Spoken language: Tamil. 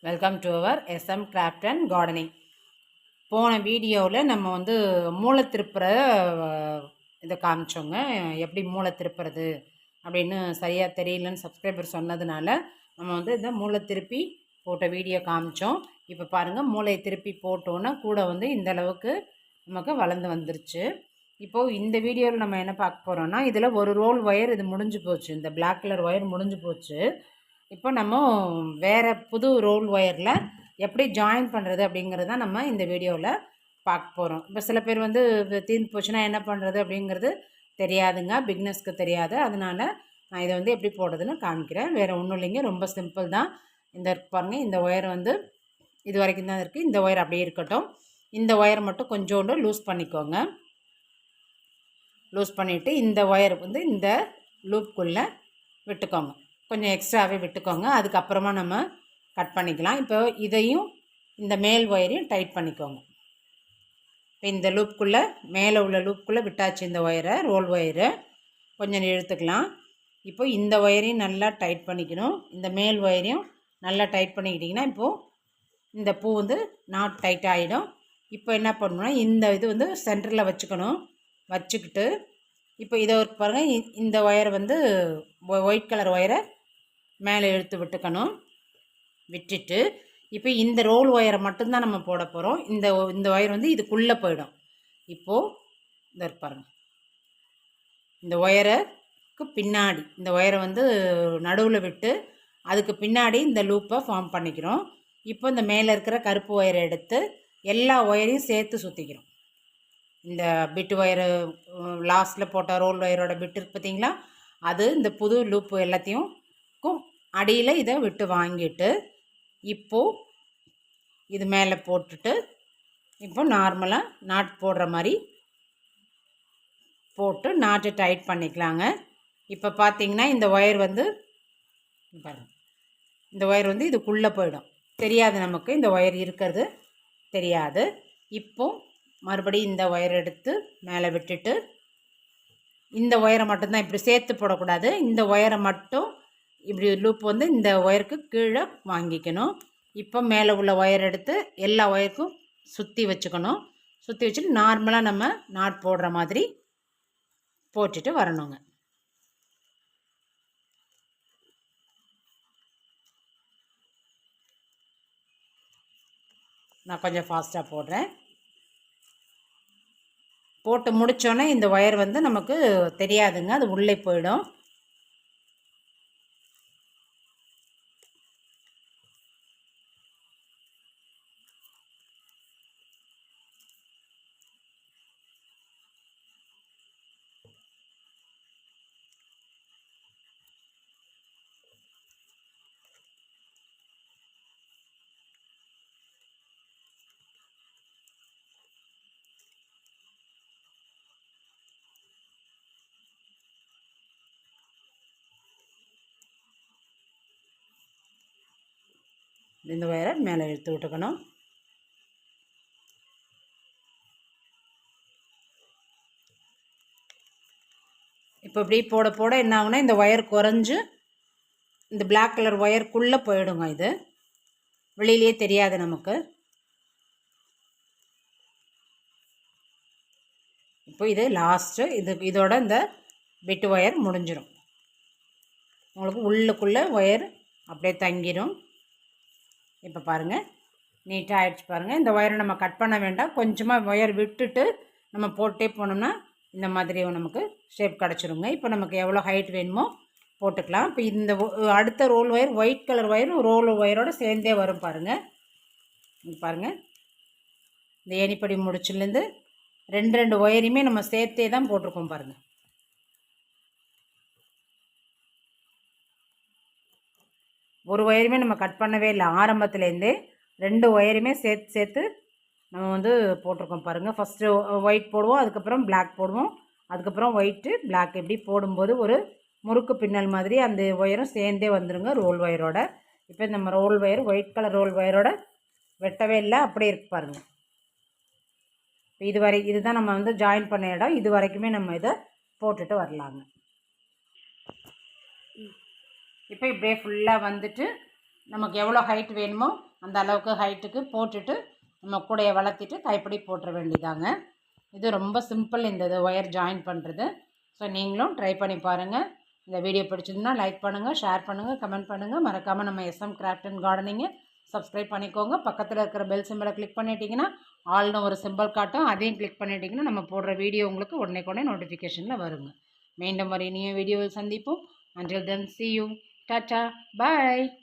Welcome to our SM craft and gardening. போன வீடியோவில் நம்ம வந்து மூளை திருப்புற இதை காமிச்சோங்க. எப்படி மூளை திருப்புறது அப்படின்னு சரியாக தெரியலன்னு சப்ஸ்கிரைபர் சொன்னதுனால நம்ம வந்து இந்த மூளை திருப்பி போட்ட வீடியோ காமிச்சோம். இப்போ பாருங்கள், மூளையை திருப்பி போட்டோன்னா கூட வந்து இந்த அளவுக்கு நமக்கு வளர்ந்து வந்துருச்சு. இப்போது இந்த வீடியோவில் நம்ம என்ன பார்க்க போகிறோன்னா, இதில் ஒரு ரோல் ஒயர் இது முடிஞ்சு போச்சு. இந்த பிளாக் கலர் ஒயர் முடிஞ்சு போச்சு. இப்போ நம்ம வேறு புது ரோல் ஒயரில் எப்படி ஜாயின் பண்ணுறது அப்படிங்கிறது தான் நம்ம இந்த வீடியோவில் பார்க்க போகிறோம். இப்போ சில பேர் வந்து தீர்ந்து போச்சுன்னா என்ன பண்ணுறது அப்படிங்கிறது தெரியாதுங்க, பிக்னஸ்க்கு தெரியாது. அதனால் நான் இதை வந்து எப்படி போடுறதுன்னு காமிக்கிறேன். வேறு ஒன்றும் இல்லைங்க, ரொம்ப சிம்பிள் தான். இந்த பாருங்கள், இந்த ஒயர் வந்து இது வரைக்கும் தான் இருக்குது. இந்த ஒயர் அப்படியே இருக்கட்டும். இந்த ஒயர் மட்டும் கொஞ்சோண்டு லூஸ் பண்ணிக்கோங்க. லூஸ் பண்ணிவிட்டு இந்த ஒயர் வந்து இந்த லூப்புக்குள்ளே விட்டுக்கோங்க. கொஞ்சம் எக்ஸ்ட்ராவே விட்டுக்கோங்க. அதுக்கப்புறமா நம்ம கட் பண்ணிக்கலாம். இப்போ இதையும் இந்த மேல் ஒயரையும் டைட் பண்ணிக்கோங்க. இப்போ இந்த லூப்புக்குள்ளே மேலே உள்ள லூப்புக்குள்ளே விட்டாச்சு. இந்த ஒயரை, ரோல் ஒயரு கொஞ்சம் இழுத்துக்கலாம். இப்போ இந்த ஒயரையும் நல்லா டைட் பண்ணிக்கணும். இந்த மேல் ஒயரையும் நல்லா டைட் பண்ணிக்கிட்டிங்கன்னா இப்போது இந்த பூ வந்து நாட் டைட் ஆகிடும். இப்போ என்ன பண்ணணும்னா, இந்த இது வந்து சென்டரில் வச்சுக்கணும். வச்சுக்கிட்டு இப்போ இதை பாருங்கள், இந்த ஒயரை வந்து ஒயிட் கலர் ஒயரை மேலே இழுத்து விட்டுக்கணும். விட்டுட்டு இப்போ இந்த ரோல் ஒயரை மட்டும்தான் நம்ம போட போகிறோம். இந்த ஒயர் வந்து இதுக்குள்ளே போயிடும். இப்போது இந்த பாருங்கள், இந்த ஒயருக்கு பின்னாடி இந்த ஒயரை வந்து நடுவில் விட்டு அதுக்கு பின்னாடி இந்த லூப்பை ஃபார்ம் பண்ணிக்கிறோம். இப்போ இந்த மேலே இருக்கிற கருப்பு ஒயரை எடுத்து எல்லா ஒயரையும் சேர்த்து சுற்றிக்கிறோம். இந்த பிட்டு ஒயரு லாஸ்ட்டில் போட்ட ரோல் ஒயரோட பிட்டு இருக்குது பார்த்தீங்களா, அது இந்த புது லூப்பு எல்லாத்தையும் அடியில் இதை விட்டு வாங்கிட்டு இப்போது இது மேலே போட்டுட்டு இப்போ நார்மலாக நாட் போடுற மாதிரி போட்டு நாட்டை டைட் பண்ணிக்கலாங்க. இப்போ பார்த்திங்கன்னா இந்த ஒயர் வந்து பாருங்கள், இந்த ஒயர் வந்து இதுக்குள்ளே போயிடும். தெரியாது, நமக்கு இந்த ஒயர் இருக்கிறது தெரியாது. இப்போது மறுபடியும் இந்த ஒயர் எடுத்து மேலே விட்டுட்டு இந்த ஒயரை மட்டும்தான் இப்படி சேர்த்து போடக்கூடாது. இந்த ஒயரை மட்டும் இப்படி லூப் வந்து இந்த ஒயருக்கு கீழே வாங்கிக்கணும். இப்போ மேலே உள்ள ஒயர் எடுத்து எல்லா ஒயருக்கும் சுற்றி வச்சுக்கணும். சுற்றி வச்சுட்டு நார்மலாக நம்ம நாட் போடுற மாதிரி போட்டுட்டு வரணுங்க. நான் கொஞ்சம் ஃபாஸ்ட்டாக போடுறேன். போட்டு முடித்தோன்னே இந்த ஒயர் வந்து நமக்கு தெரியாதுங்க, அது உள்ளே போயிடும். இந்த ஒயரை மேலே இழுத்து விட்டுக்கணும். இப்போ இப்படி போட போட என்ன ஆகுனா, இந்த ஒயர் குறைஞ்சு இந்த பிளாக் கலர் ஒயருக்குள்ளே போயிடுங்க. இது வெளியிலே தெரியாது நமக்கு. இப்போ இது லாஸ்ட்டு, இதோட இந்த பிட்டு ஒயர் முடிஞ்சிடும். உங்களுக்கு உள்ளுக்குள்ளே ஒயர் அப்படியே தங்கிடும். இப்போ பாருங்கள், நீட்டாக ஆகிடுச்சு பாருங்கள். இந்த ஒயரை நம்ம கட் பண்ண வேண்டாம். கொஞ்சமாக ஒயர் விட்டுட்டு நம்ம போட்டே போனோம்னா இந்த மாதிரி நமக்கு ஷேப் கிடச்சிருங்க. இப்போ நமக்கு எவ்வளோ ஹைட் வேணுமோ போட்டுக்கலாம். இப்போ இந்த அடுத்த ரோல் ஒயர் ஒயிட் கலர் ஒயரும் ரோல் ஒயரோடு சேர்ந்தே வரும் பாருங்கள். பாருங்கள், இந்த ஏணிப்படி முடிச்சுலேருந்து ரெண்டு ஒயரையுமே நம்ம சேர்த்தே தான் போட்டிருக்கோம் பாருங்கள். ஒரு ஒயருமே நம்ம கட் பண்ணவே இல்லை. ஆரம்பத்துலேருந்தே 2 ஒயருமே சேர்த்து நம்ம வந்து போட்டிருக்கோம் பாருங்கள். ஃபஸ்ட்டு ஒயிட் போடுவோம், அதுக்கப்புறம் பிளாக் போடுவோம், அதுக்கப்புறம் ஒயிட்டு பிளாக். இப்படி போடும்போது ஒரு முறுக்கு பின்னல் மாதிரி அந்த ஒயரும் சேர்ந்தே வந்துடுங்க ரோல் ஒயரோட. இப்போ நம்ம roll wire white colour roll ஒயரோட வெட்டவே இல்லை, அப்படியே இருக்கு பாருங்கள். இப்போ இதுதான் நம்ம வந்து ஜாயின் பண்ண இடம். இது வரைக்குமே நம்ம இதை போட்டுட்டு வரலாங்க. இப்போ இப்படியே ஃபுல்லாக வந்துட்டு நமக்கு எவ்வளோ ஹைட் வேணுமோ அந்த அளவுக்கு ஹைட்டுக்கு போட்டுட்டு நம்ம கூடையை வளர்த்திட்டு கைப்பிடி போட்டுற வேண்டியதாங்க. இது ரொம்ப சிம்பிள் இந்த ஒயர் ஜாயின் பண்ணுறது. ஸோ நீங்களும் ட்ரை பண்ணி பாருங்கள். இந்த வீடியோ பிடிச்சிருந்தா லைக் பண்ணுங்கள், ஷேர் பண்ணுங்கள், கமெண்ட் பண்ணுங்கள். மறக்காமல் நம்ம SM கிராஃப்ட் அண்ட் கார்டனிங்கை சப்ஸ்கிரைப் பண்ணிக்கோங்க. பக்கத்தில் இருக்கிற பெல் சிம்பிளை கிளிக் பண்ணிட்டீங்கன்னா ஆல்னு ஒரு சிம்பிள் காட்டும். அதையும் கிளிக் பண்ணிட்டீங்கன்னா நம்ம போடுற வீடியோ உங்களுக்கு உடனே நோட்டிஃபிகேஷனில் வருங்க. மீண்டும் ஒரு இனிய வீடியோவில் சந்திப்போம். Until then, see you. Tata. Bye.